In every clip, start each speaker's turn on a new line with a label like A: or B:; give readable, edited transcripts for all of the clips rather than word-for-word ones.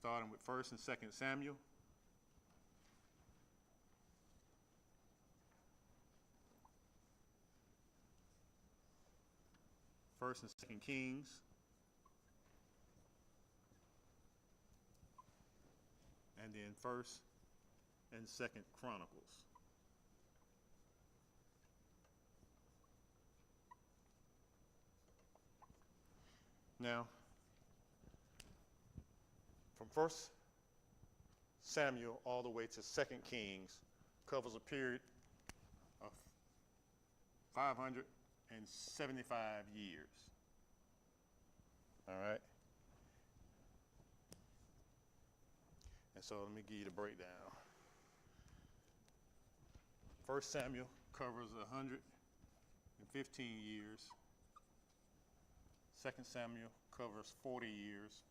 A: starting with 1st and 2nd Samuel. First and 2nd Kings. And then 1st and 2nd Chronicles. Now, from 1st Samuel all the way to 2nd Kings covers a period of 575 years. All right? And so let me give you the breakdown. 1st Samuel covers 115 years. 2nd Samuel covers 40 years.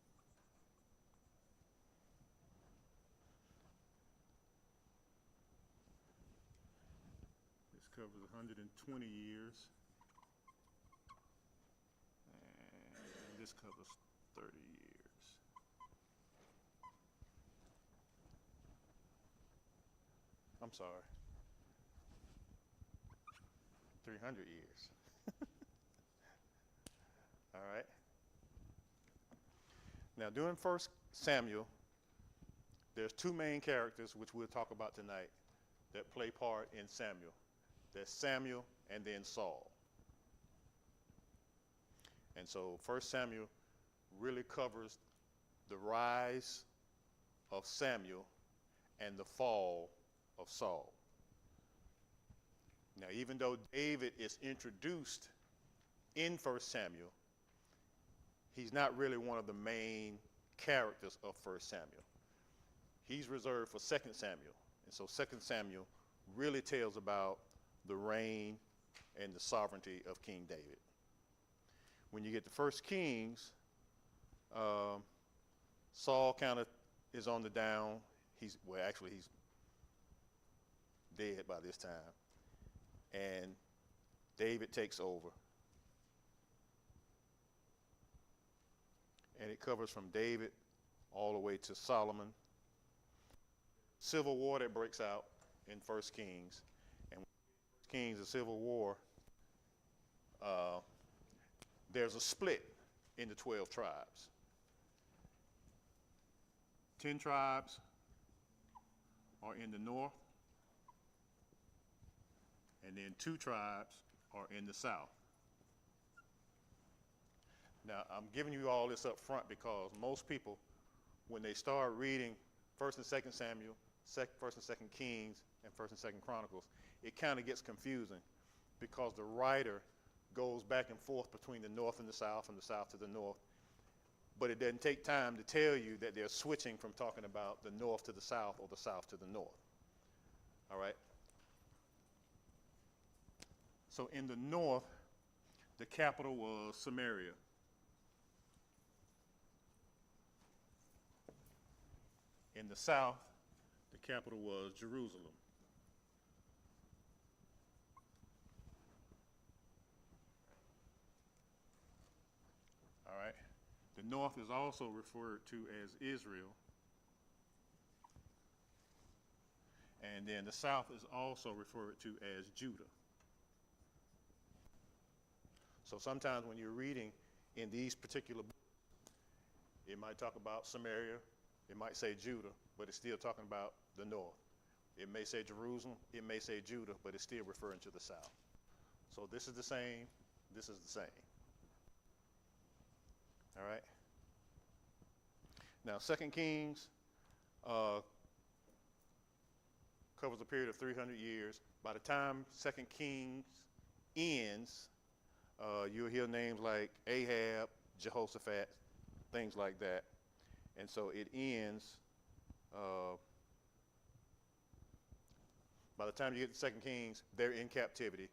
A: This covers 120 years. And this covers 30 years. I'm sorry. 300 years. All right. Now, during 1st Samuel, there's two main characters, which we'll talk about tonight, that play part in Samuel. There's Samuel and then Saul. And so 1st Samuel really covers the rise of Samuel and the fall of Saul. Now, even though David is introduced in 1st Samuel, he's not really one of the main characters of 1st Samuel. He's reserved for 2nd Samuel. And so 2nd Samuel really tells about the reign and the sovereignty of King David. When you get to 1st Kings, Saul kind of is on the down. He's dead by this time. And David takes over. And it covers from David all the way to Solomon. Civil war that breaks out in 1st Kings. And when 1st Kings, the civil war, there's a split in the 12 tribes. 10 tribes are in the north, and then 2 tribes are in the south. Now, I'm giving you all this up front because most people, when they start reading 1st and 2nd Samuel, 1st and 2nd Kings, and 1st and 2nd Chronicles, it kind of gets confusing because the writer goes back and forth between the north and the south to the north. But it doesn't take time to tell you that they're switching from talking about the north to the south or the south to the north. All right? So in the north, the capital was Samaria. In the south, the capital was Jerusalem. All right. The north is also referred to as Israel. And then the south is also referred to as Judah. So sometimes when you're reading in these particular books, it might talk about Samaria, it might say Judah, but it's still talking about the north. It may say Jerusalem, it may say Judah, but it's still referring to the south. So this is the same, this is the same. All right. Now, 2nd Kings covers a period of 300 years. By the time 2nd Kings ends, you'll hear names like Ahab, Jehoshaphat, things like that. And so it ends, by the time you get to 2nd Kings, they're in captivity.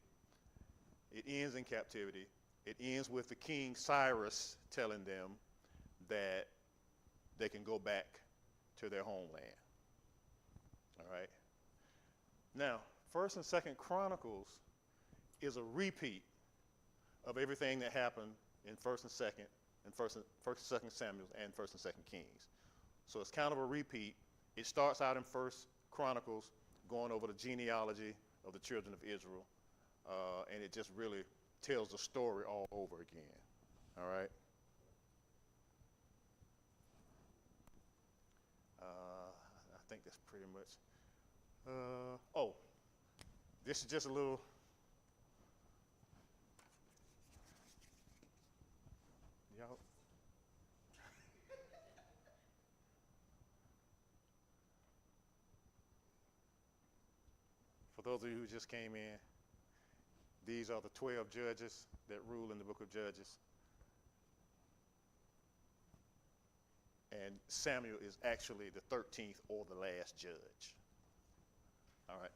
A: It ends in captivity. It ends with the King Cyrus telling them that they can go back to their homeland. All right. Now, 1st and 2nd Chronicles is a repeat of everything that happened in 1st and 2nd, and 1st and 2nd Samuel and 1st and 2nd Kings. So it's kind of a repeat. It starts out in First Chronicles, going over the genealogy of the children of Israel, and it just really tells the story all over again. All right. I think that's pretty much. Oh, this is just a little. Y'all. For those of you who just came in, these are the 12 judges that rule in the book of Judges. And Samuel is actually the 13th or the last judge. All right.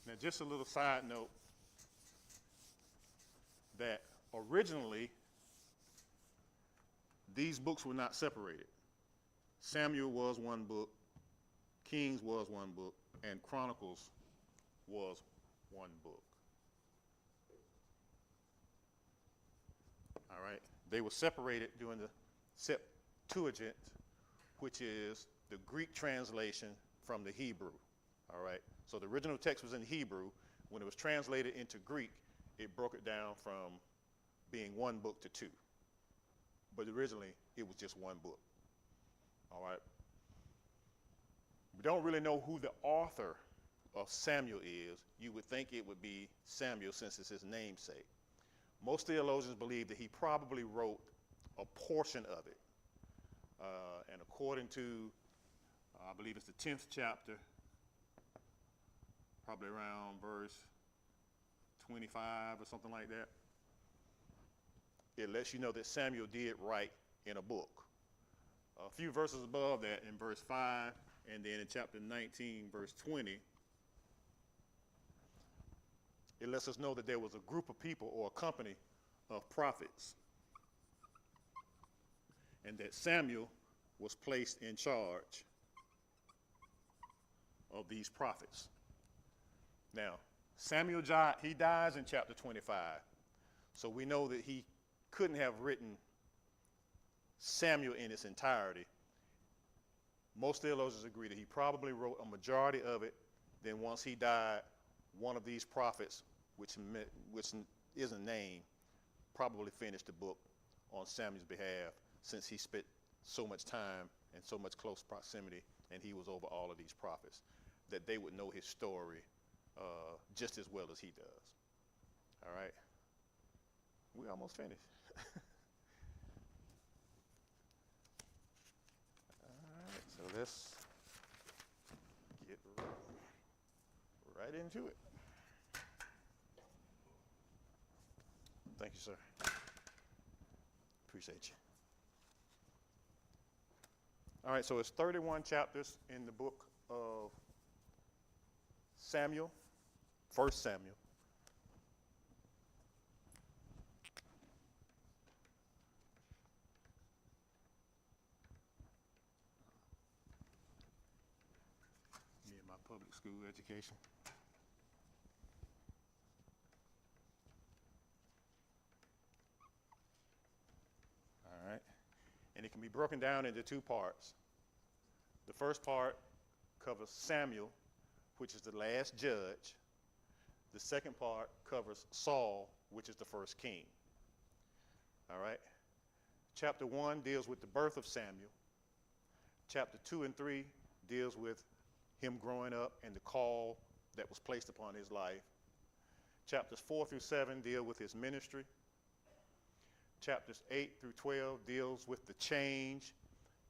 A: Now, just a little side note that originally these books were not separated. Samuel was one book, Kings was one book, and Chronicles was one book. All right. They were separated during the Septuagint, which is the Greek translation from the Hebrew. All right. So the original text was in Hebrew. When it was translated into Greek, it broke it down from being one book to two. But originally, it was just one book. All right. We don't really know who the author of Samuel is. You would think it would be Samuel since it's his namesake. Most theologians believe that he probably wrote a portion of it. And according to, I believe it's the 10th chapter, probably around verse 25 or something like that, it lets you know that Samuel did write in a book. A few verses above that, in verse 5, and then in chapter 19, verse 20, it lets us know that there was a group of people or a company of prophets, and that Samuel was placed in charge of these prophets. Now, Samuel, he dies in chapter 25, so we know that he couldn't have written Samuel in its entirety. Most theologians agree that he probably wrote a majority of it. Then once he died, one of these prophets, which isn't named, probably finished the book on Samuel's behalf, since he spent so much time and so much close proximity, and he was over all of these prophets, that they would know his story just as well as he does. All right? We almost finished. All right, so let's get right into it. Thank you, sir. Appreciate you. All right, so it's 31 chapters in the book of Samuel, 1 Samuel. Me and my public school education. All right. And it can be broken down into two parts. The first part covers Samuel, which is the last judge. The second part covers Saul, which is the first king. All right. Chapter 1 deals with the birth of Samuel. Chapter 2 and 3 deals with him growing up and the call that was placed upon his life. Chapters 4 through 7 deal with his ministry. Chapters 8 through 12 deals with the change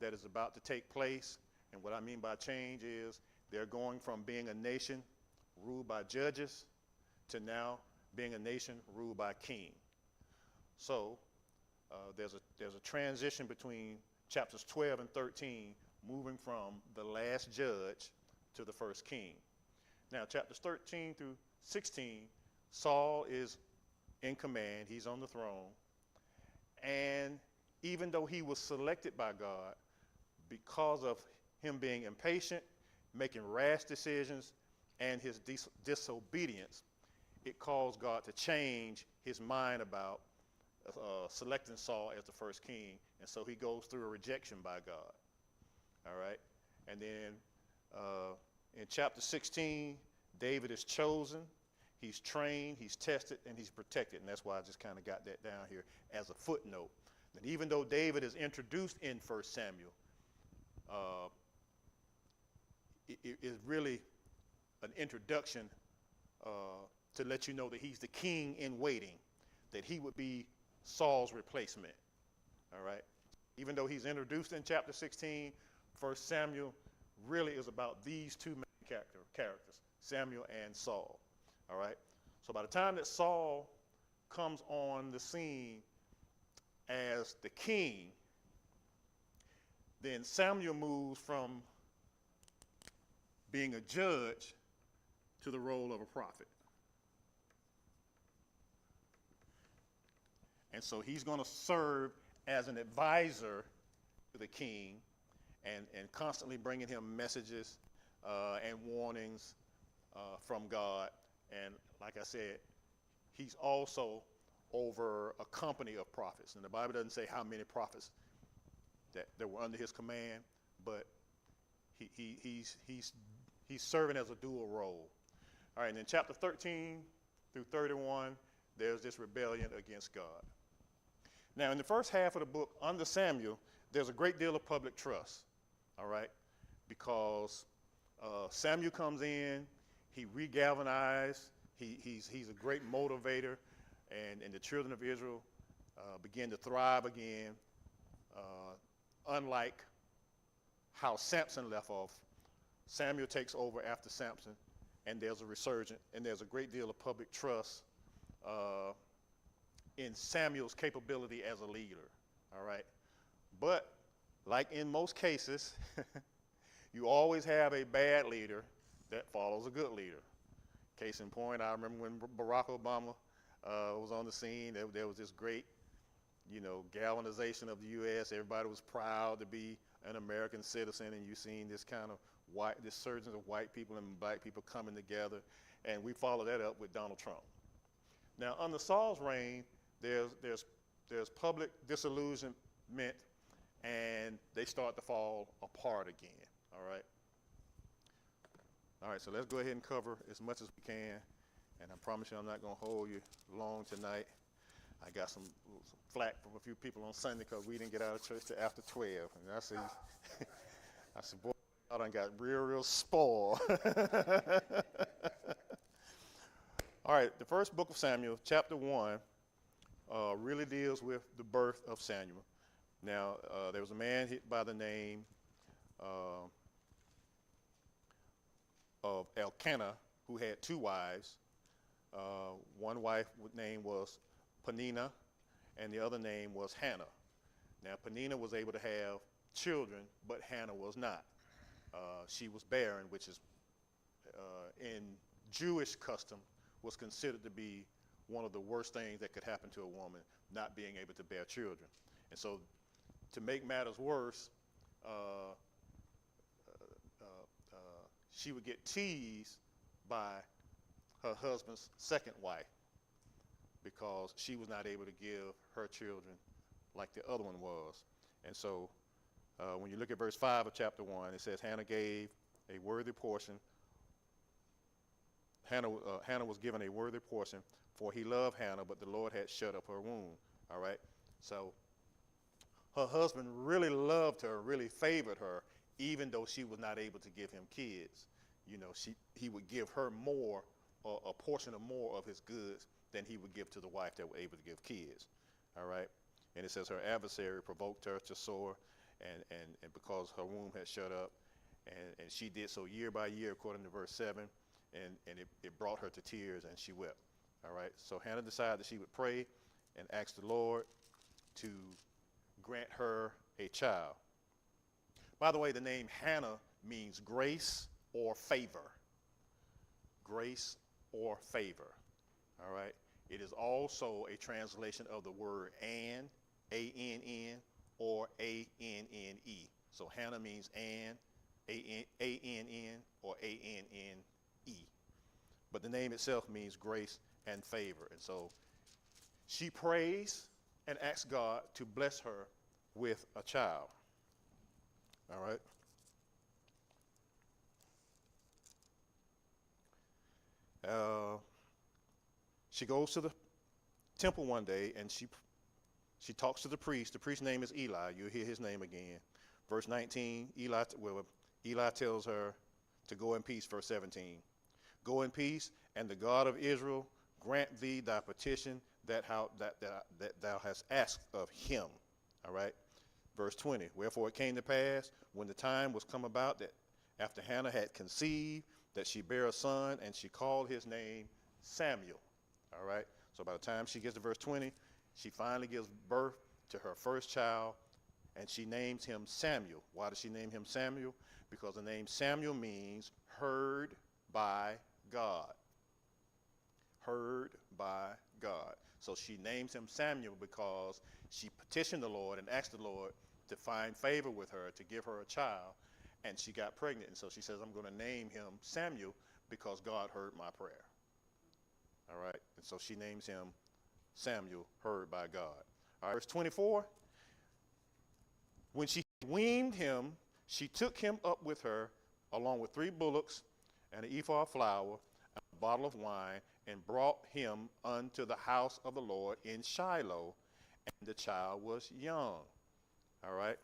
A: that is about to take place. And what I mean by change is they're going from being a nation ruled by judges to now being a nation ruled by king. So there's a transition between chapters 12 and 13, moving from the last judge to the first king. Now, chapters 13 through 16, Saul is in command. He's on the throne. And even though he was selected by God, because of him being impatient, making rash decisions, and his disobedience, it caused God to change his mind about selecting Saul as the first king, and so he goes through a rejection by God. All right, and then in chapter 16, David is chosen, he's trained, he's tested, and he's protected, and that's why I just kind of got that down here as a footnote. And even though David is introduced in 1 Samuel, it is really an introduction to let you know that he's the king in waiting, that he would be Saul's replacement. All right. Even though he's introduced in chapter 16, 1 Samuel really is about these two main characters, Samuel and Saul. All right. So by the time that Saul comes on the scene as the king, then Samuel moves from being a judge to the role of a prophet. And so he's going to serve as an advisor to the king and constantly bringing him messages and warnings from God. And like I said, he's also over a company of prophets. And the Bible doesn't say how many prophets that were under his command, but he's serving as a dual role. All right, and in chapter 13 through 31, there's this rebellion against God. Now, in the first half of the book, under Samuel, there's a great deal of public trust, all right, because Samuel comes in, he regalvanized, he's a great motivator, and the children of Israel begin to thrive again, unlike how Samson left off. Samuel takes over after Samson, and there's a resurgence, and there's a great deal of public trust in Samuel's capability as a leader, all right? But like in most cases, you always have a bad leader that follows a good leader. Case in point, I remember when Barack Obama was on the scene, there was this great, galvanization of the U.S. Everybody was proud to be an American citizen, and you've seen this kind of this surge of white people and black people coming together, and we follow that up with Donald Trump. Now, under Saul's reign, there's public disillusionment, and they start to fall apart again. All right. All right. So let's go ahead and cover as much as we can, and I promise you I'm not going to hold you long tonight. I got some flack from a few people on Sunday because we didn't get out of church till after 12, and I said, boy, I done got real spoiled. All right, the first book of Samuel, chapter 1, really deals with the birth of Samuel. Now, there was a man by the name of Elkanah who had two wives. One wife name was Peninnah, and the other name was Hannah. Now, Peninnah was able to have children, but Hannah was not. She was barren, which is, in Jewish custom, was considered to be one of the worst things that could happen to a woman, not being able to bear children. And so, to make matters worse, she would get teased by her husband's second wife because she was not able to give her children like the other one was. And so, when you look at verse 5 of chapter 1, it says, Hannah gave a worthy portion. Hannah was given a worthy portion, for he loved Hannah, but the Lord had shut up her womb. All right? So her husband really loved her, really favored her, even though she was not able to give him kids. He would give her more, or a portion of more of his goods than he would give to the wife that were able to give kids. All right? And it says her adversary provoked her to sore, and because her womb had shut up, and she did so year by year, according to verse 7, and it brought her to tears, and she wept. All right, so Hannah decided that she would pray and ask the Lord to grant her a child. By the way, the name Hannah means grace or favor. Grace or favor. All right, it is also a translation of the word Ann, A-N-N, or A-N-N-E. So Hannah means Ann, A-N-N, or A-N-N-E. But the name itself means grace and favor. And so she prays and asked God to bless her with a child. All right. She goes to the temple one day, and she talks to the priest. The priest's name is Eli. You'll hear his name again. Verse 19, Eli tells her to go in peace. Verse 17, go in peace, and the God of Israel grant thee thy petition that thou hast asked of him. All right. Verse 20, wherefore it came to pass, when the time was come about, that after Hannah had conceived, that she bare a son, and she called his name Samuel. All right. So by the time she gets to verse 20, she finally gives birth to her first child, and she names him Samuel. Why does she name him Samuel? Because the name Samuel means heard by God. Heard by God. So she names him Samuel because she petitioned the Lord and asked the Lord to find favor with her, to give her a child, and she got pregnant. And so she says, I'm going to name him Samuel because God heard my prayer. All right. And so she names him Samuel, heard by God. All right. Verse 24. When she weaned him, she took him up with her, along with 3 bullocks and an ephah of flour, and a bottle of wine, and brought him unto the house of the Lord in Shiloh, and the child was young. All right.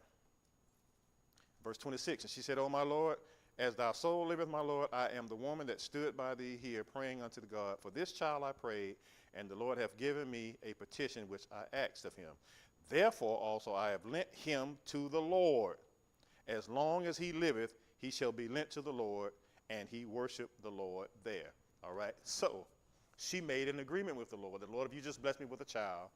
A: Verse 26, and she said, O my Lord, as thy soul liveth, my Lord, I am the woman that stood by thee here praying unto the God. For this child I prayed, and the Lord hath given me a petition which I asked of him. Therefore also I have lent him to the Lord. As long as he liveth, he shall be lent to the Lord, and he worshiped the Lord there. All right. So she made an agreement with the Lord. The Lord, if you just bless me with a child,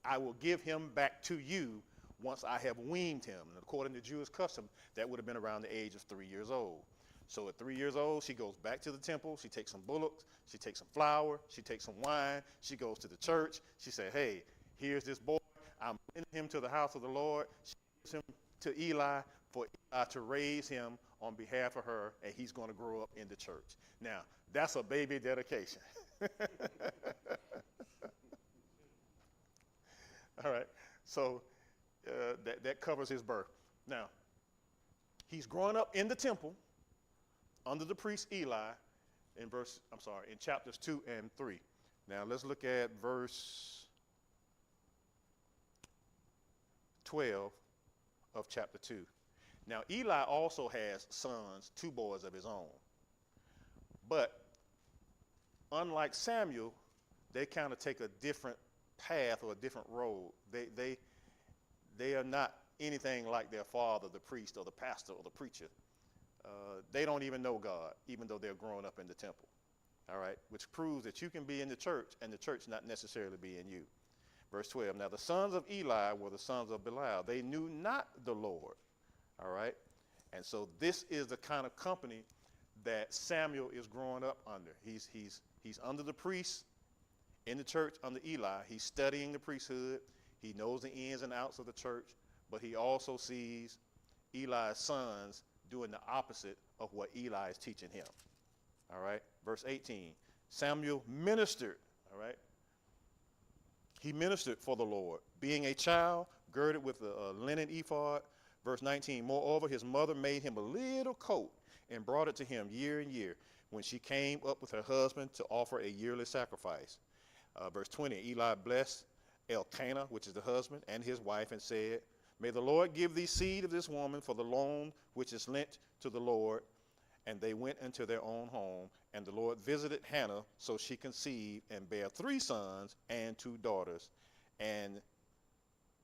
A: I will give him back to you once I have weaned him. And according to Jewish custom, that would have been around the age of 3 years old. So at 3 years old, she goes back to the temple. She takes some bullocks. She takes some flour. She takes some wine. She goes to the church. She said, hey, here's this boy. I'm bringing him to the house of the Lord. She gives him to Eli for Eli to raise him on behalf of her, and he's going to grow up in the church. Now, that's a baby dedication. All right. So that covers his birth. Now, he's growing up in the temple under the priest Eli in chapters 2 and 3. Now, let's look at verse 12 of chapter 2. Now, Eli also has sons, 2 boys of his own. But unlike Samuel, they kind of take a different path or a different road. They are not anything like their father, the priest or the pastor or the preacher. They don't even know God, even though they're growing up in the temple. All right, which proves that you can be in the church and the church not necessarily be in you. Verse 12, now the sons of Eli were the sons of Belial. They knew not the Lord. All right, and so this is the kind of company that Samuel is growing up under. He's under the priest in the church under Eli. He's studying the priesthood. He knows the ins and outs of the church, but he also sees Eli's sons doing the opposite of what Eli is teaching him. All right, verse 18, Samuel ministered, all right? He ministered for the Lord, being a child, girded with a linen ephod. Verse 19, moreover, his mother made him a little coat and brought it to him year and year when she came up with her husband to offer a yearly sacrifice. Verse 20, Eli blessed Elkanah, which is the husband, and his wife, and said, may the Lord give thee seed of this woman for the loan which is lent to the Lord. And they went into their own home, and the Lord visited Hannah, so she conceived and bare 3 sons and 2 daughters. And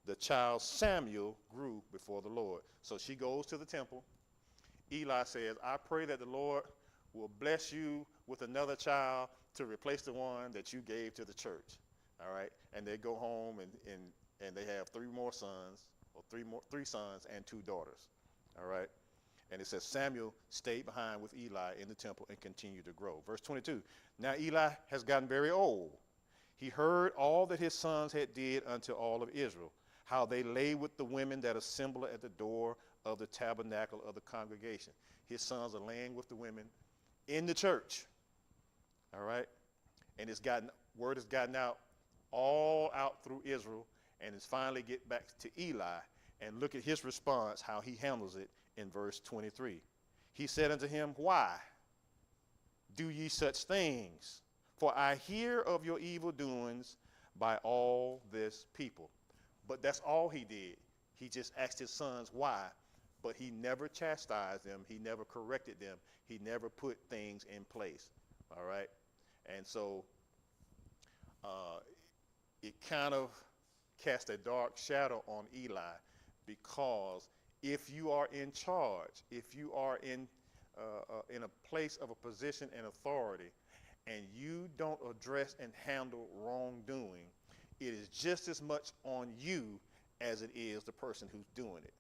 A: the child Samuel grew before the Lord. So she goes to the temple. Eli says, I pray that the Lord will bless you with another child to replace the one that you gave to the church. All right. And they go home and they have 3 more sons, or 3 sons and 2 daughters. All right. And it says Samuel stayed behind with Eli in the temple and continued to grow. Verse 22, now Eli has gotten very old. He heard all that his sons had did unto all of Israel, how they lay with the women that assemble at the door of the tabernacle of the congregation. His sons are laying with the women in the church. All right. And word has gotten out all out through Israel. And it's finally get back to Eli, and look at his response, how he handles it in verse 23. He said unto him, why do ye such things? For I hear of your evil doings by all this people. But that's all he did. He just asked his sons why, but he never chastised them. He never corrected them. He never put things in place. All right? And so it kind of cast a dark shadow on Eli, because if you are in charge, if you are in a place of a position and authority, and you don't address and handle wrongdoing, it is just as much on you as it is the person who's doing it.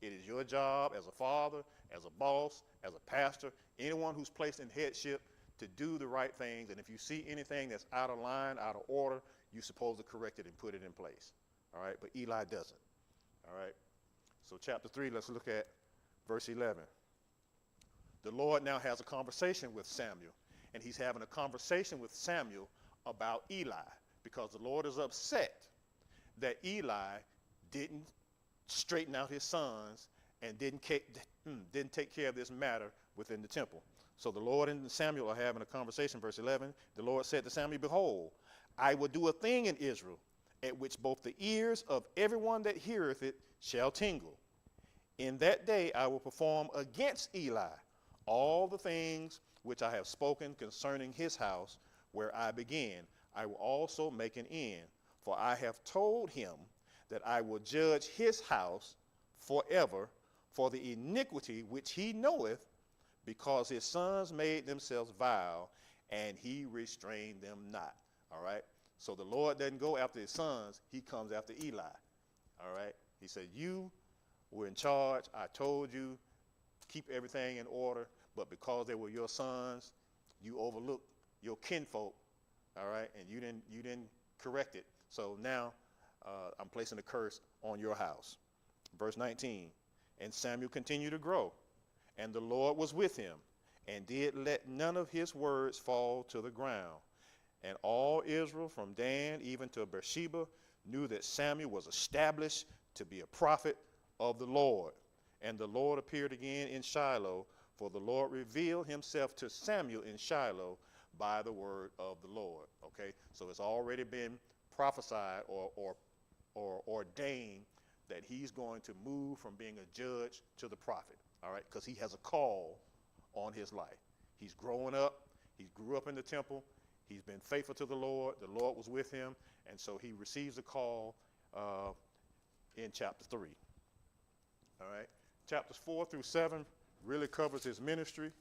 A: It is your job as a father, as a boss, as a pastor, anyone who's placed in headship, to do the right things. And if you see anything that's out of line, out of order, you're supposed to correct it and put it in place. All right, but Eli doesn't. All right, so chapter 3, let's look at verse 11. The Lord now has a conversation with Samuel, and he's having a conversation with Samuel about Eli, because the Lord is upset that Eli didn't straighten out his sons and didn't take care of this matter within the temple. So the Lord and Samuel are having a conversation. Verse 11, the Lord said to Samuel, behold, I will do a thing in Israel, at which both the ears of everyone that heareth it shall tingle. In that day I will perform against Eli all the things which I have spoken concerning his house, where I began. I will also make an end, for I have told him that I will judge his house forever for the iniquity which he knoweth, because his sons made themselves vile, and he restrained them not. All right? So the Lord doesn't go after his sons. He comes after Eli. All right? He said, you were in charge. I told you, keep everything in order. But because they were your sons, you overlooked your kinfolk. All right? And you didn't correct it. So now I'm placing a curse on your house. Verse 19, and Samuel continued to grow, and the Lord was with him, and did let none of his words fall to the ground. And all Israel from Dan even to Beersheba knew that Samuel was established to be a prophet of the Lord. And the Lord appeared again in Shiloh, for the Lord revealed himself to Samuel in Shiloh by the word of the Lord. Okay, so it's already been prophesied or ordained that he's going to move from being a judge to the prophet. All right, because he has a call on his life. He's growing up. He grew up in the temple. He's been faithful to the Lord. The Lord was with him. And so he receives a call in chapter 3. All right. Chapters 4 through 7 really covers his ministry.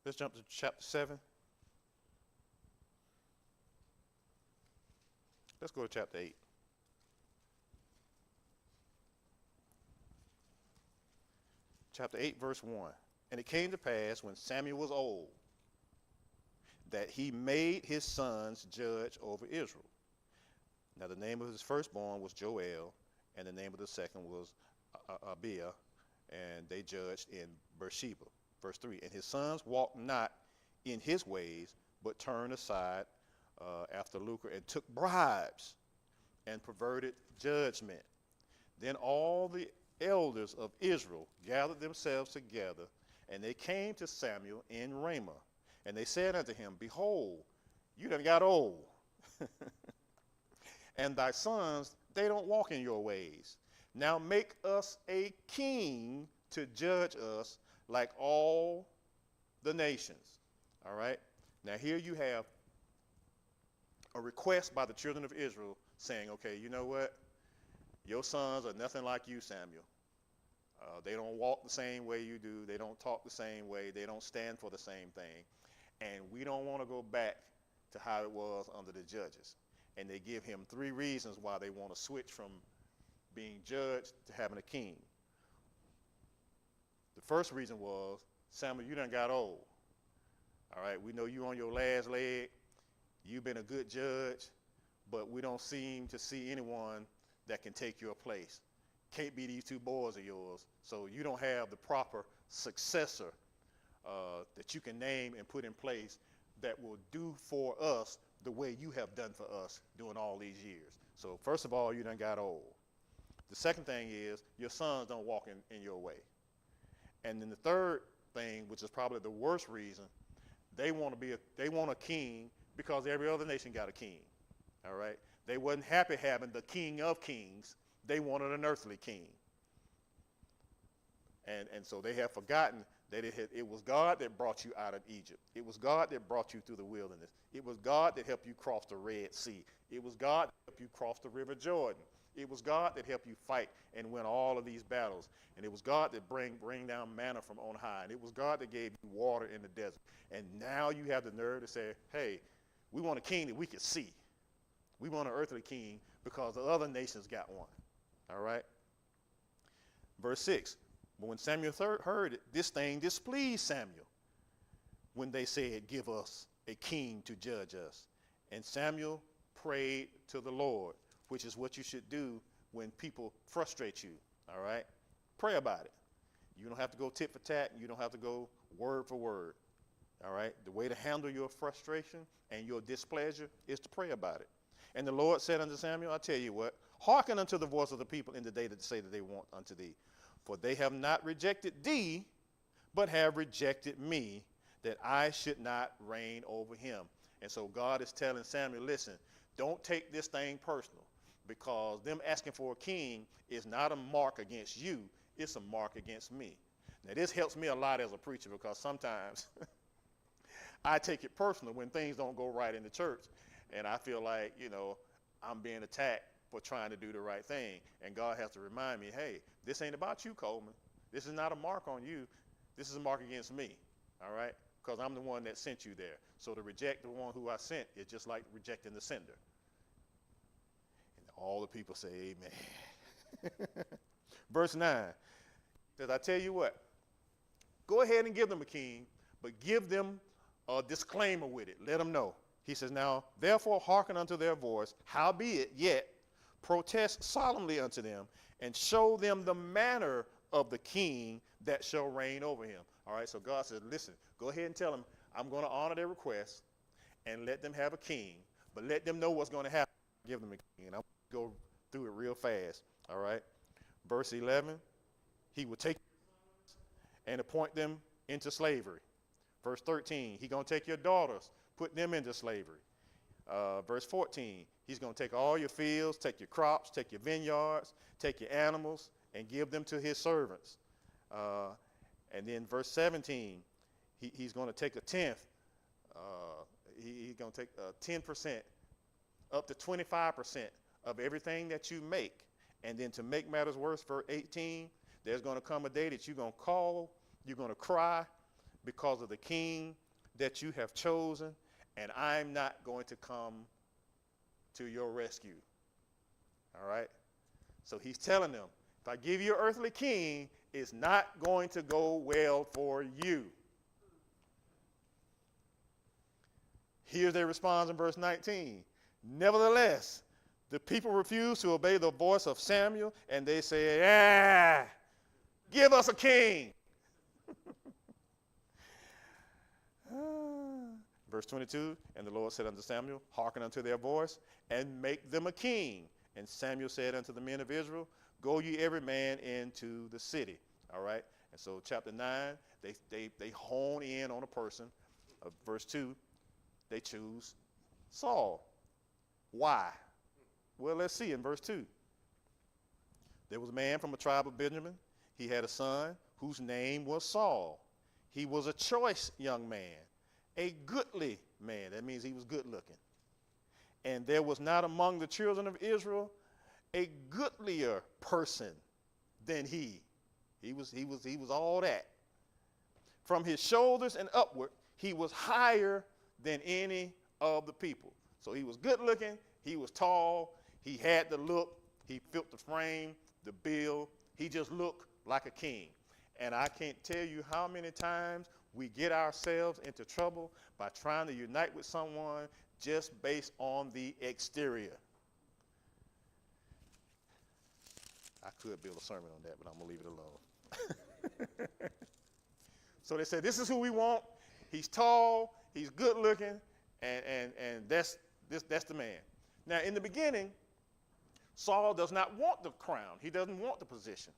A: Let's jump to chapter 7. Let's go to chapter 8. Chapter 8, verse 1. And it came to pass, when Samuel was old, that he made his sons judge over Israel. Now the name of his firstborn was Joel, and the name of the second was Abiah, and they judged in Beersheba. Verse 3. And his sons walked not in his ways, but turned aside after lucre, and took bribes, and perverted judgment. Then all the elders of Israel gathered themselves together, and they came to Samuel in Ramah, and they said unto him, behold, you done got old, and thy sons, they don't walk in your ways. Now make us a king to judge us like all the nations. All right? Now here you have a request by the children of Israel saying, okay, you know what? Your sons are nothing like you, Samuel. They don't walk the same way you do. They don't talk the same way. They don't stand for the same thing. And we don't want to go back to how it was under the judges. And they give him 3 reasons why they want to switch from being judged to having a king. The first reason was, Samuel, you done got old. All right, we know you on your last leg. You've been a good judge, but we don't seem to see anyone that can take your place. Can't be these 2 boys of yours, so you don't have the proper successor that you can name and put in place that will do for us the way you have done for us during all these years. So first of all, you done got old. The second thing is your sons don't walk in your way. And then the third thing, which is probably the worst reason, they want a king because every other nation got a king. All right? They wasn't happy having the king of kings. They wanted an earthly king. And so they have forgotten that it was God that brought you out of Egypt. It was God that brought you through the wilderness. It was God that helped you cross the Red Sea. It was God that helped you cross the River Jordan. It was God that helped you fight and win all of these battles. And it was God that bring down manna from on high. And it was God that gave you water in the desert. And now you have the nerve to say, hey, we want a king that we can see. We want an earthly king because the other nations got one. All right? Verse 6. But when Samuel heard it, this thing displeased Samuel when they said, give us a king to judge us. And Samuel prayed to the Lord, which is what you should do when people frustrate you, all right? Pray about it. You don't have to go tit for tat, and you don't have to go word for word, all right? The way to handle your frustration and your displeasure is to pray about it. And the Lord said unto Samuel, I tell you what, hearken unto the voice of the people in the day that say that they want unto thee. For they have not rejected thee, but have rejected me, that I should not reign over him. And so God is telling Samuel, listen, don't take this thing personal, because them asking for a king is not a mark against you, it's a mark against me. Now this helps me a lot as a preacher, because sometimes I take it personal when things don't go right in the church, and I feel like, I'm being attacked for trying to do the right thing. And God has to remind me, hey, this ain't about you, Coleman. This is not a mark on you. This is a mark against me, all right? Because I'm the one that sent you there. So to reject the one who I sent is just like rejecting the sender. And all the people say amen. Verse 9 says, I tell you what, go ahead and give them a king, but give them a disclaimer with it. Let them know. He says, now, therefore, hearken unto their voice, howbeit, yet, protest solemnly unto them, and show them the manner of the king that shall reign over him. All right, so God says, listen, go ahead and tell them, I'm going to honor their request and let them have a king, but let them know what's going to happen. Give them a king, and I'm going to go through it real fast. All right, verse 11, he will take and appoint them into slavery. Verse 13, he's going to take your daughters, put them into slavery. Verse 14, he's going to take all your fields, take your crops, take your vineyards, take your animals, and give them to his servants. And then verse 17, he's going to take a tenth. He's going to take 10%, up to 25% of everything that you make. And then to make matters worse, verse 18, there's going to come a day that you're going to call, you're going to cry because of the king that you have chosen, and I'm not going to come to your rescue. All right? So he's telling them, if I give you an earthly king, it's not going to go well for you. Here's their response in verse 19. Nevertheless, the people refused to obey the voice of Samuel, and they said, give us a king. Verse 22, and the Lord said unto Samuel, hearken unto their voice, and make them a king. And Samuel said unto the men of Israel, go ye every man into the city. All right? And so chapter 9, they hone in on a person. Verse 2, they choose Saul. Why? Well, let's see in verse 2. There was a man from the tribe of Benjamin. He had a son whose name was Saul. He was a choice young man, a goodly man. That means he was good looking. And there was not among the children of Israel a goodlier person than he. He was all that. From his shoulders and upward, he was higher than any of the people. So he was good looking, he was tall, he had the look, he fit the frame, the build. He just looked like a king. And I can't tell you how many times we get ourselves into trouble by trying to unite with someone just based on the exterior. I could build a sermon on that, but I'm going to leave it alone. So they said, this is who we want. He's tall, he's good looking, and that's the man. Now, in the beginning, Saul does not want the crown. He doesn't want the position.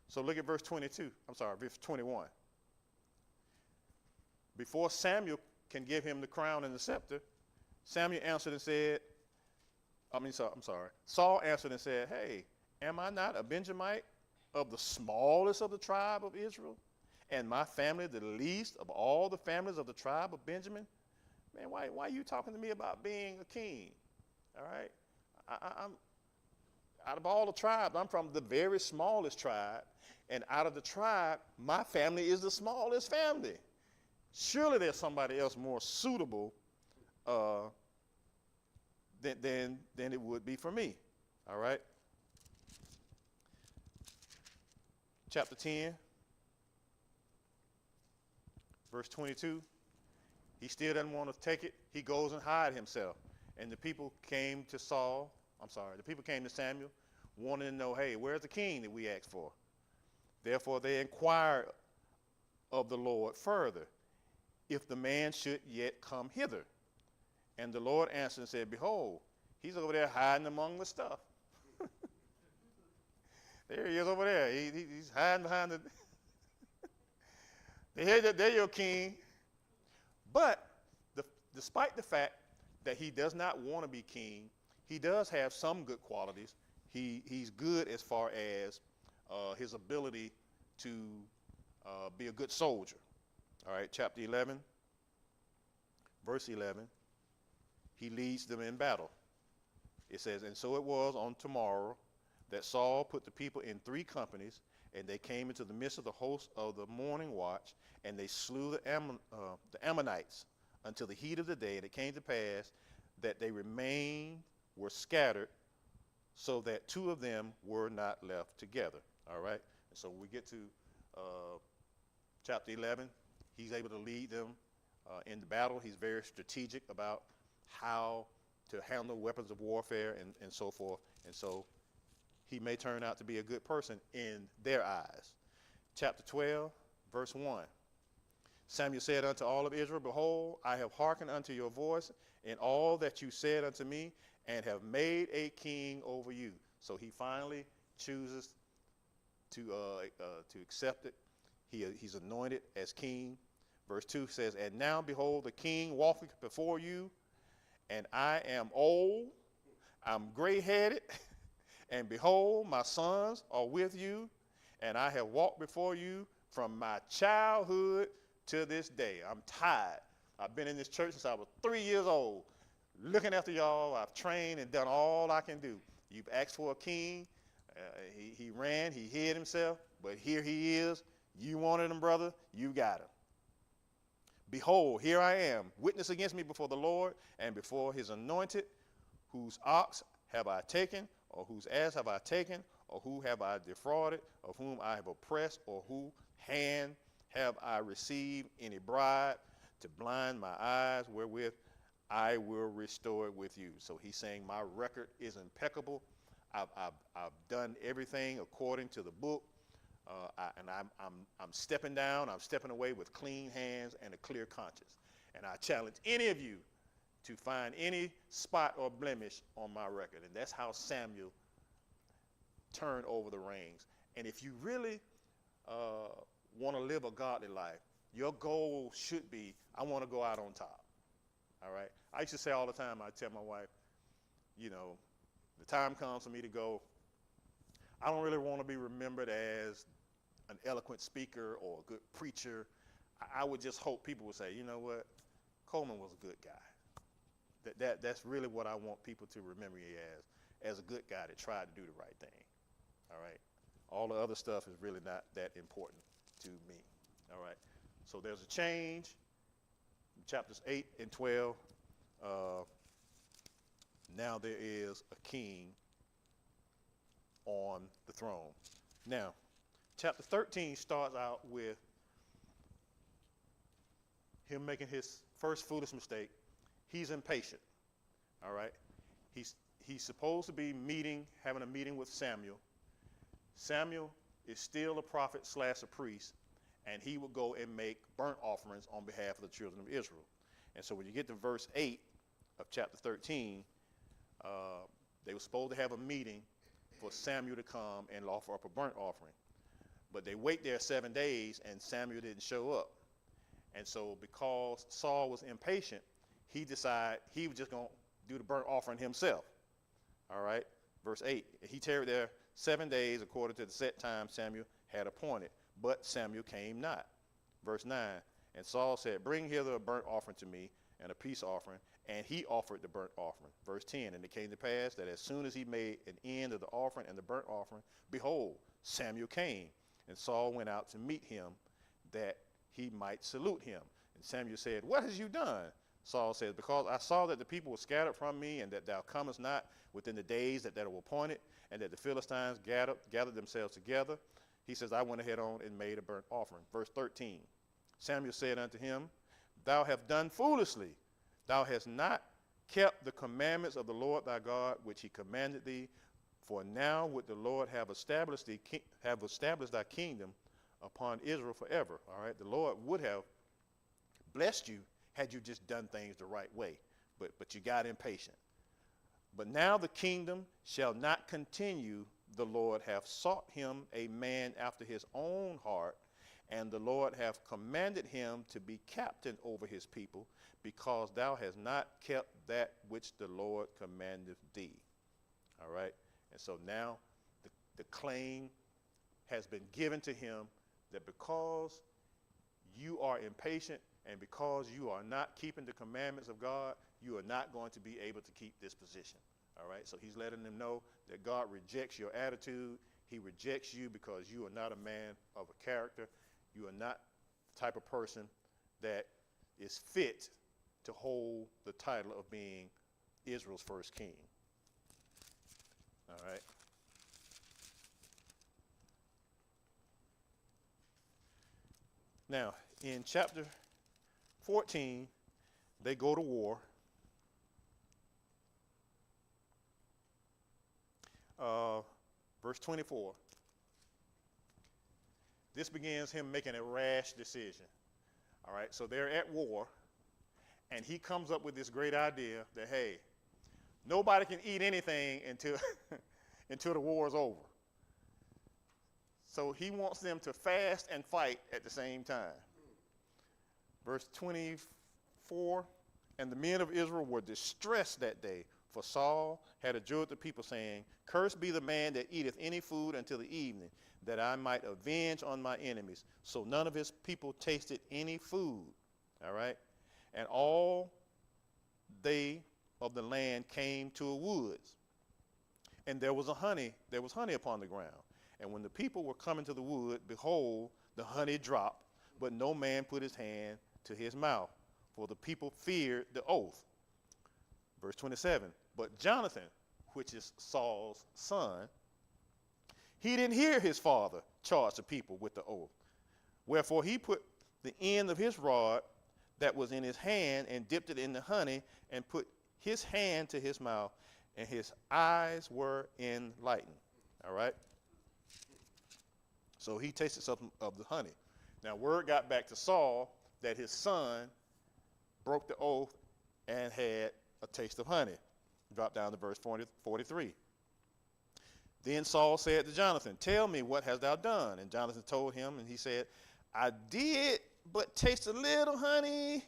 A: So look at verse 21. Before Samuel can give him the crown and the scepter, Samuel answered and said, Saul answered and said, hey, am I not a Benjamite of the smallest of the tribe of Israel? And my family the least of all the families of the tribe of Benjamin? Man, why are you talking to me about being a king? All right? I'm out of all the tribes, I'm from the very smallest tribe. And out of the tribe, my family is the smallest family. Surely there's somebody else more suitable than it would be for me. All right? Chapter 10, verse 22. He still doesn't want to take it. He goes and hides himself. And the people came to Samuel, wanting to know, hey, where's the king that we asked for? Therefore they inquired of the Lord further, if the man should yet come hither. And the Lord answered and said, behold, he's over there hiding among the stuff. There he is over there. He's hiding behind the... There your king. But despite the fact that he does not want to be king, he does have some good qualities. He's good as far as his ability to be a good soldier. All right, chapter 11, verse 11. He leads them in battle. It says, and so it was on tomorrow that Saul put the people in 3 companies, and they came into the midst of the host of the morning watch, and they slew the Hammondnites until the heat of the day. And it came to pass that they were scattered, so that 2 of them were not left together. All right? And so when we get to chapter 11, he's able to lead them in the battle. He's very strategic about how to handle weapons of warfare and so forth. And so he may turn out to be a good person in their eyes. Chapter 12, verse 1. Samuel said unto all of Israel, behold, I have hearkened unto your voice in all that you said unto me, and have made a king over you. So he finally chooses to accept it. He's anointed as king. Verse 2 says, and now behold, the king walketh before you, and I am old, I'm gray-headed, and behold, my sons are with you, and I have walked before you from my childhood to this day. I'm tired. I've been in this church since I was 3 years old, looking after y'all. I've trained and done all I can do. You've asked for a king. He ran, he hid himself, but here he is. You wanted him, brother. You got him. Behold, here I am, witness against me before the Lord and before his anointed, whose ox have I taken, or whose ass have I taken, or who have I defrauded, of whom I have oppressed, or whose hand have I received any bribe to blind my eyes, wherewith I will restore it with you. So he's saying my record is impeccable. I've done everything according to the book, and I'm stepping down. I'm stepping away with clean hands and a clear conscience. And I challenge any of you to find any spot or blemish on my record. And that's how Samuel turned over the reins. And if you really want to live a godly life, your goal should be, I want to go out on top. All right? I used to say all the time, I tell my wife, you know, the time comes for me to go. I don't really want to be remembered as an eloquent speaker or a good preacher. I would just hope people would say, you know what, Coleman was a good guy. That's really what I want people to remember me as a good guy that tried to do the right thing. All right? All the other stuff is really not that important to me. All right? So there's a change. Chapters 8 and 12. Now there is a king on the throne. Now, chapter 13 starts out with him making his first foolish mistake. He's impatient. All right? He's supposed to be having a meeting with Samuel. Samuel is still a prophet / a priest, and he would go and make burnt offerings on behalf of the children of Israel. And so when you get to verse 8 of chapter 13, they were supposed to have a meeting for Samuel to come and offer up a burnt offering. But they wait there 7 days, and Samuel didn't show up. And so because Saul was impatient, he decided he was just going to do the burnt offering himself. All right, verse 8. He tarried there 7 days according to the set time Samuel had appointed, but Samuel came not. Verse 9. And Saul said, bring hither a burnt offering to me and a peace offering. And he offered the burnt offering. Verse 10. And it came to pass that as soon as he made an end of the offering and the burnt offering, behold, Samuel came. And Saul went out to meet him that he might salute him. And Samuel said, what hast you done? Saul says, because I saw that the people were scattered from me, and that thou comest not within the days that were appointed, and that the Philistines gathered themselves together. He says, I went ahead on and made a burnt offering. Verse 13. Samuel said unto him, thou hast done foolishly. Thou hast not kept the commandments of the Lord thy God, which he commanded thee. For now would the Lord have established thy kingdom upon Israel forever. All right, the Lord would have blessed you had you just done things the right way, but you got impatient. But now the kingdom shall not continue. The Lord hath sought him a man after his own heart, and the Lord hath commanded him to be captain over his people, because thou hast not kept that which the Lord commanded thee. All right, and so now the claim has been given to him that because you are impatient and because you are not keeping the commandments of God, you are not going to be able to keep this position. All right, so he's letting them know that God rejects your attitude. He rejects you because you are not a man of a character. You are not the type of person that is fit to hold the title of being Israel's first king. All right. Now, in chapter 14, they go to war. Verse 24. This begins him making a rash decision. All right, so they're at war, and he comes up with this great idea that, hey, nobody can eat anything until, until the war is over. So he wants them to fast and fight at the same time. Verse 24, and the men of Israel were distressed that day, for Saul had adjured the people, saying, cursed be the man that eateth any food until the evening, that I might avenge on my enemies. So none of his people tasted any food. All right. And all they of the land came to a woods. And there was honey upon the ground. And when the people were coming to the wood, behold, the honey dropped, but no man put his hand to his mouth, for the people feared the oath. Verse 27, but Jonathan, which is Saul's son, he didn't hear his father charge the people with the oath. Wherefore he put the end of his rod that was in his hand and dipped it in the honey and put his hand to his mouth, and his eyes were enlightened. All right? So he tasted something of the honey. Now word got back to Saul that his son broke the oath and had a taste of honey. Drop down to verse 43. Then Saul said to Jonathan, tell me, what hast thou done? And Jonathan told him, and he said, I did but taste a little honey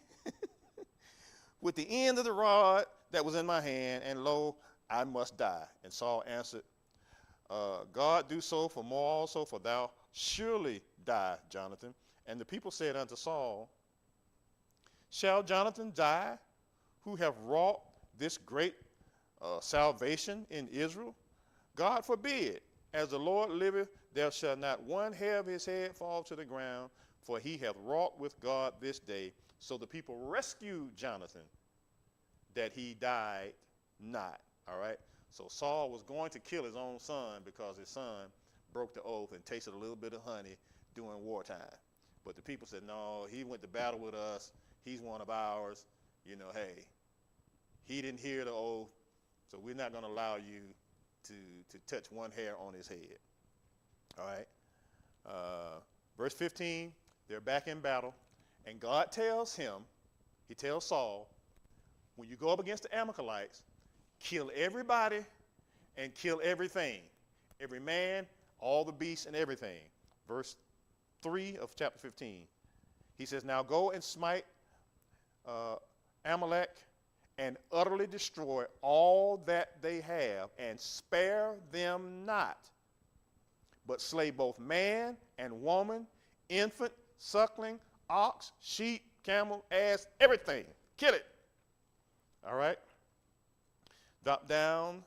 A: with the end of the rod that was in my hand, and lo, I must die. And Saul answered, God do so for more also, for thou surely die, Jonathan. And the people said unto Saul, shall Jonathan die, who have wrought this great salvation in Israel? God forbid. As the Lord liveth, there shall not one hair of his head fall to the ground, for he hath wrought with God this day. So the people rescued Jonathan, that he died not. All right? So Saul was going to kill his own son because his son broke the oath and tasted a little bit of honey during wartime. But the people said, no, he went to battle with us. He's one of ours. You know, hey, he didn't hear the oath, so we're not going to allow you to touch one hair on his head. All right. Verse 15, They're back in battle. And God tells him, he tells Saul, when you go up against the Amalekites, kill everybody and kill everything. Every man, all the beasts, and everything. Verse 3 of chapter 15. He says, now go and smite Amalek and utterly destroy all that they have, and spare them not, but slay both man and woman, infant, suckling, ox, sheep, camel, ass, everything. Kill it. All right? Drop down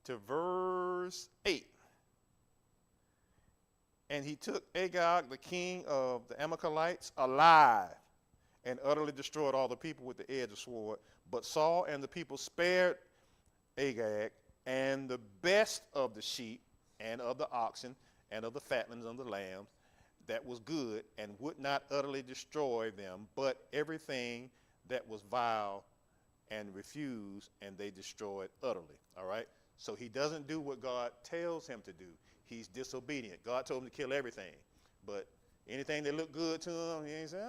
A: to verse 8. And he took Agag, the king of the Amalekites, alive, and utterly destroyed all the people with the edge of sword. But Saul and the people spared Agag and the best of the sheep and of the oxen and of the fatlings of the lambs that was good, and would not utterly destroy them, but everything that was vile and refused, and they destroyed utterly. All right? So he doesn't do what God tells him to do. He's disobedient. God told him to kill everything, but anything that looked good to him, he said,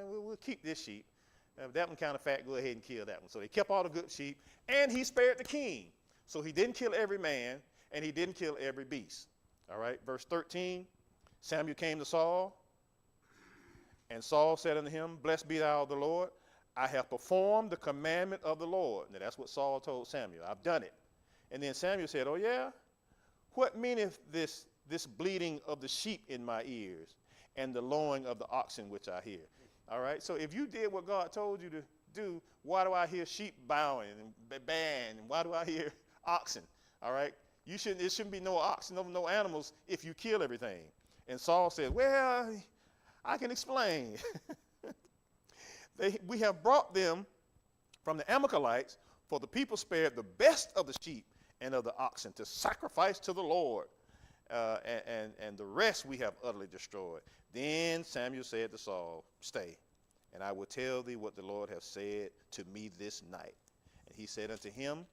A: we'll keep this sheep. That one kind of fat, go ahead and kill that one. So they kept all the good sheep, and he spared the king. So he didn't kill every man, and he didn't kill every beast. All right, verse 13, Samuel came to Saul, and Saul said unto him, blessed be thou the Lord. I have performed the commandment of the Lord. Now that's what Saul told Samuel. I've done it. And then Samuel said, oh yeah? What meaneth this bleating of the sheep in my ears, and the lowing of the oxen which I hear? All right, so if you did what God told you to do, why do I hear sheep bowing and baying? And why do I hear oxen? All right, it shouldn't be no oxen, no animals if you kill everything. And Saul said, well, I can explain. We have brought them from the Amalekites, for the people spared the best of the sheep and of the oxen to sacrifice to the Lord, and the rest we have utterly destroyed. Then Samuel said to Saul, stay, and I will tell thee what the Lord hath said to me this night. And he said unto him,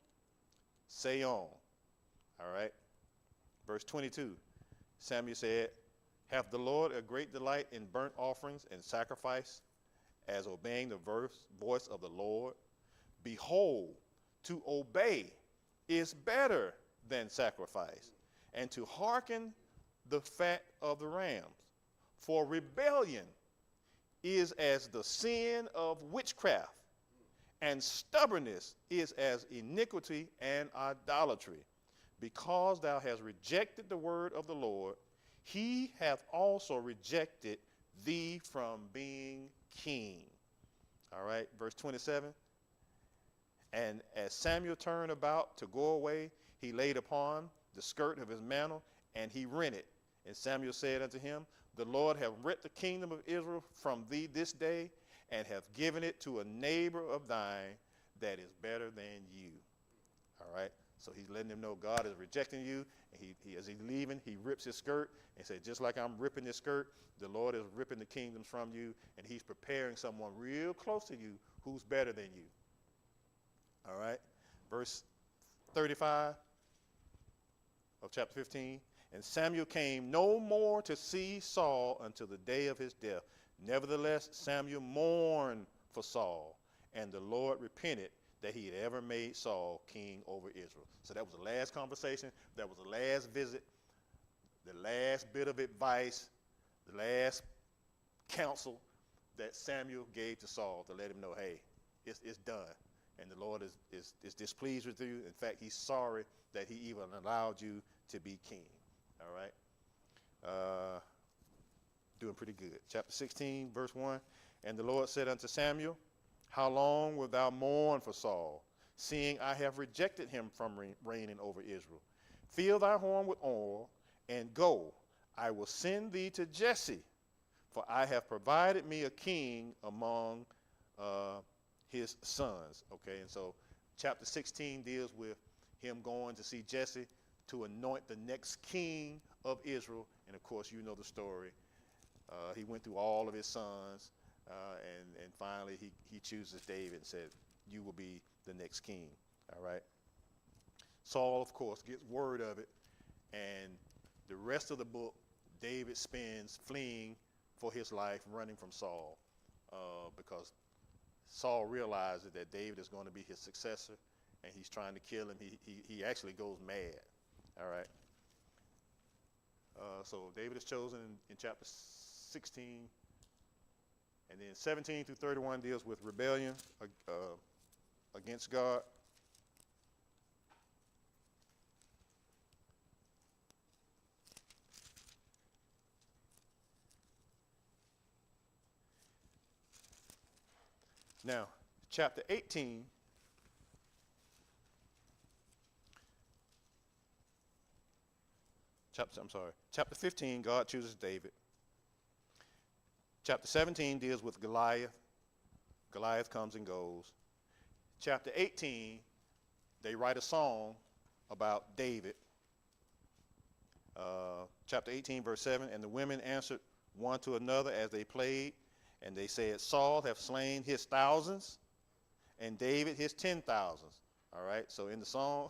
A: say on. All right. Verse 22, Samuel said, hath the Lord a great delight in burnt offerings and sacrifice, as obeying the voice of the Lord? Behold, to obey is better than sacrifice, and to hearken the fat of the rams. For rebellion is as the sin of witchcraft, and stubbornness is as iniquity and idolatry. Because thou hast rejected the word of the Lord, he hath also rejected thee from being king. All right, verse 27. And as Samuel turned about to go away, he laid upon the skirt of his mantle, and he rent it. And Samuel said unto him, the Lord hath rent the kingdom of Israel from thee this day, and hath given it to a neighbor of thine that is better than you. All right, so he's letting them know God is rejecting you, and he as he's leaving, he rips his skirt and said, just like I'm ripping this skirt, the Lord is ripping the kingdoms from you, and he's preparing someone real close to you who's better than you. All right, verse 35 of chapter 15. And Samuel came no more to see Saul until the day of his death. Nevertheless, Samuel mourned for Saul, and the Lord repented that he had ever made Saul king over Israel. So that was the last conversation. That was the last visit, the last bit of advice, the last counsel that Samuel gave to Saul to let him know, hey, it's done. And the Lord is displeased with you. In fact, he's sorry that he even allowed you to be king. All right. Doing pretty good. Chapter 16, verse 1. And the Lord said unto Samuel, how long wilt thou mourn for Saul, seeing I have rejected him from reigning over Israel? Fill thy horn with oil, and go. I will send thee to Jesse, for I have provided me a king among his sons. Okay, and so chapter 16 deals with him going to see Jesse to anoint the next king of Israel. And of course, you know the story. He went through all of his sons, and finally he chooses David and said, you will be the next king. All right. Saul, of course, gets word of it, and the rest of the book David spends fleeing for his life, running from Saul, because Saul realizes that David is going to be his successor, and he's trying to kill him. He actually goes mad. All right. So David is chosen in chapter 16, and then 17 through 31 deals with rebellion against God. Now, chapter 18, chapter 15, God chooses David. Chapter 17 deals with Goliath. Goliath comes and goes. Chapter 18, they write a song about David. Chapter 18, verse 7, and the women answered one to another as they played, and they said, Saul hath slain his thousands, and David his 10,000s. All right, so in the song,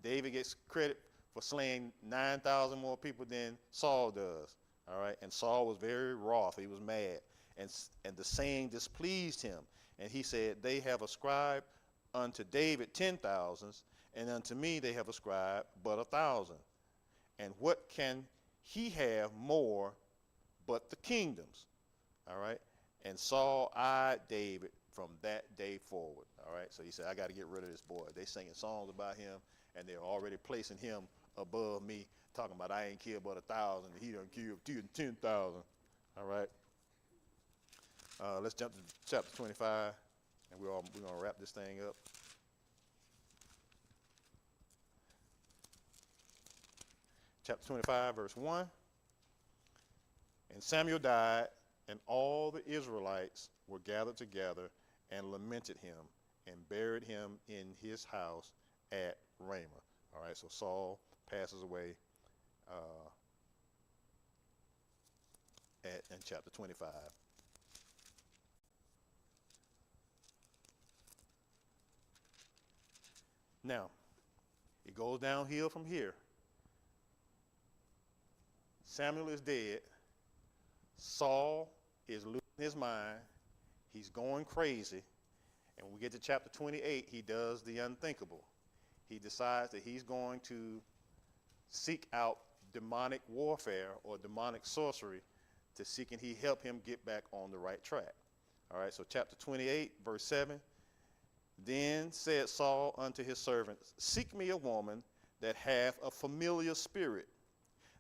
A: David gets credit for slaying 9,000 more people than Saul does. All right, and Saul was very wroth. He was mad, and the saying displeased him. And he said, they have ascribed unto David 10,000s, and unto me they have ascribed but 1,000. And what can he have more but the kingdoms? All right, and Saul eyed David from that day forward. All right, so he said, I got to get rid of this boy. They singing songs about him, and they're already placing him above me, talking about I ain't killed but 1,000. He done killed 10,000. All right. Let's jump to chapter 25, and we're gonna wrap this thing up. Chapter 25, verse 1. And Samuel died, and all the Israelites were gathered together and lamented him and buried him in his house at Ramah. All right, so Saul passes away in chapter 25. Now, it goes downhill from here. Samuel is dead. Saul is losing his mind. He's going crazy. And when we get to chapter 28, he does the unthinkable. He decides that he's going to seek out demonic warfare or demonic sorcery to seek and he help him get back on the right track. All right, so chapter 28, verse 7. Then said Saul unto his servants, seek me a woman that hath a familiar spirit,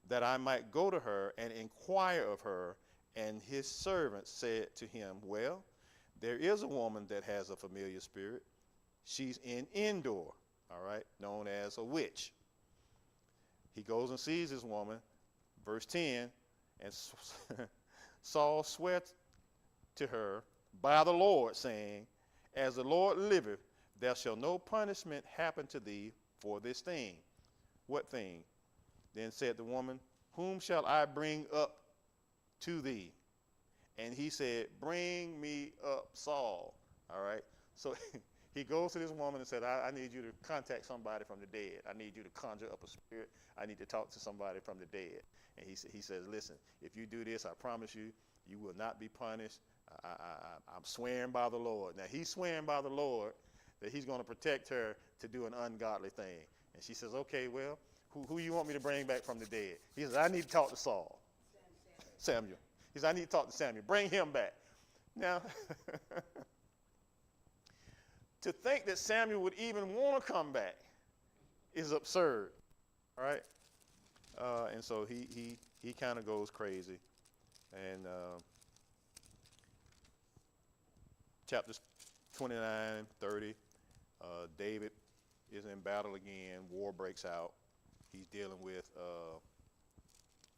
A: that I might go to her and inquire of her. And his servant said to him, well, there is a woman that has a familiar spirit. She's in Endor, all right, known as a witch. He goes and sees this woman, verse 10, and Saul swore to her by the Lord, saying, as the Lord liveth, there shall no punishment happen to thee for this thing. What thing? Then said the woman, whom shall I bring up to thee? And he said, bring me up Saul. All right. So he goes to this woman and said, I need you to contact somebody from the dead. I need you to conjure up a spirit. I need to talk to somebody from the dead. And he says, listen, if you do this, I promise you, you will not be punished. I'm swearing by the Lord. Now, he's swearing by the Lord that he's going to protect her to do an ungodly thing. And she says, okay, well, who you want me to bring back from the dead? He says, I need to talk to Saul. Samuel. He says, I need to talk to Samuel. Bring him back. Now, to think that Samuel would even want to come back is absurd. All right? And so he kind of goes crazy. And chapters 29, 30, David is in battle again. War breaks out. He's dealing with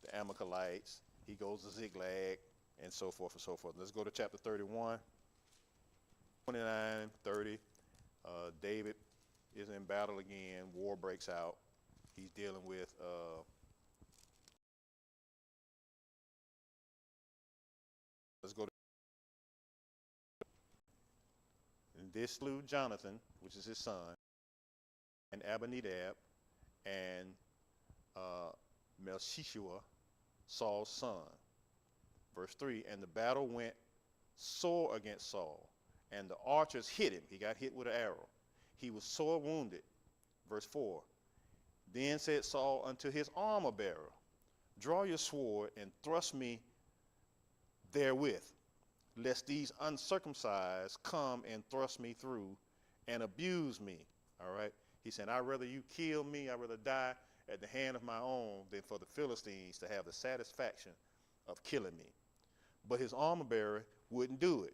A: the Amalekites. He goes to Ziklag, and so forth and so forth. Let's go to chapter 31. 29, 30. David is in battle again. War breaks out. He's dealing with let's go to and this slew Jonathan, which is his son, and Abinadab, and Melchishua, Saul's son. Verse 3, and the battle went sore against Saul, and the archers hit him. He got hit with an arrow. He was sore wounded. Verse 4, then said Saul unto his armor bearer, draw your sword and thrust me therewith, lest these uncircumcised come and thrust me through and abuse me. All right. He said, I'd rather you kill me, I'd rather die at the hand of my own than for the Philistines to have the satisfaction of killing me. But his armor bearer wouldn't do it,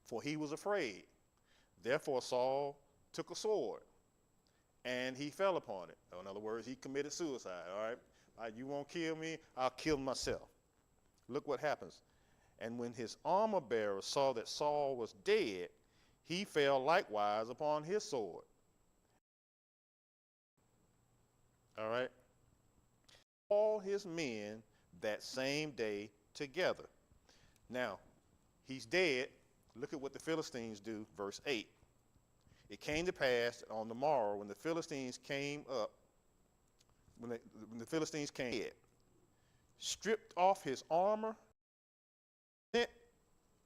A: for he was afraid. Therefore Saul took a sword, and he fell upon it. In other words, he committed suicide. All right, you won't kill me, I'll kill myself. Look what happens. And when his armor bearer saw that Saul was dead, he fell likewise upon his sword. All right. All his men that same day together. Now, he's dead. Look at what the Philistines do, verse 8. It came to pass on the morrow when the Philistines came up, when the Philistines came, stripped off his armor, sent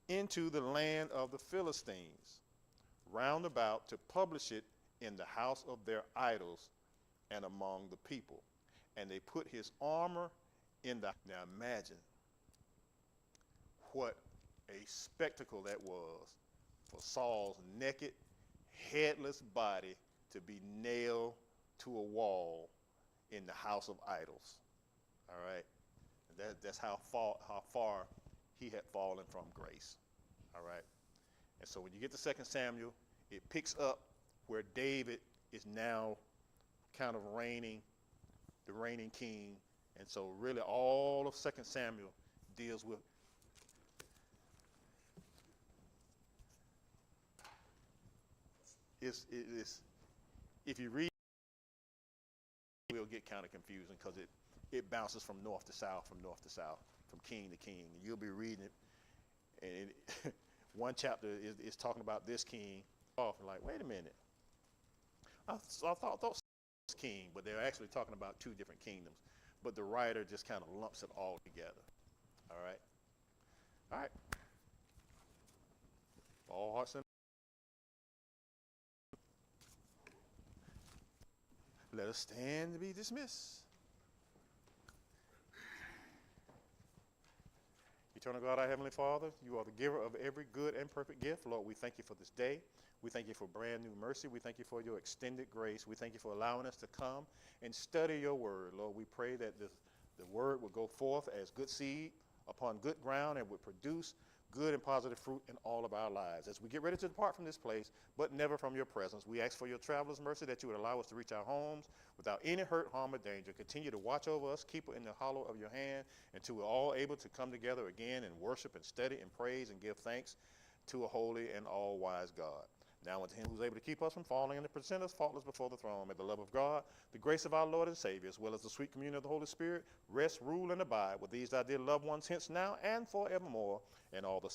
A: into the land of the Philistines, round about to publish it in the house of their idols and among the people. And they put his armor in the... Now imagine what a spectacle that was for Saul's naked, headless body to be nailed to a wall in the house of idols. All right? That's how far he had fallen from grace. All right? And so when you get to 2 Samuel, it picks up where David is now kind of the reigning king. And so really all of 2 Samuel deals with if you read, it will get kind of confusing because it bounces from north to south, from king to king. And you'll be reading it, and one chapter is talking about this king. Off and like, wait a minute. I thought was king, but they're actually talking about two different kingdoms. But the writer just kind of lumps it all together. All right? All right. All hearts and let us stand to be dismissed. Eternal God, our Heavenly Father, you are the giver of every good and perfect gift. Lord, we thank you for this day. We thank you for brand new mercy. We thank you for your extended grace. We thank you for allowing us to come and study your word. Lord, we pray that the word will go forth as good seed upon good ground and would produce good and positive fruit in all of our lives. As we get ready to depart from this place, but never from your presence, we ask for your traveler's mercy that you would allow us to reach our homes without any hurt, harm, or danger. Continue to watch over us, keep it in the hollow of your hand, until we're all able to come together again and worship and study and praise and give thanks to a holy and all-wise God. Now unto him who is able to keep us from falling and to present us faultless before the throne, may the love of God, the grace of our Lord and Savior, as well as the sweet communion of the Holy Spirit, rest, rule, and abide with these thy dear loved ones, hence now and forevermore, and all the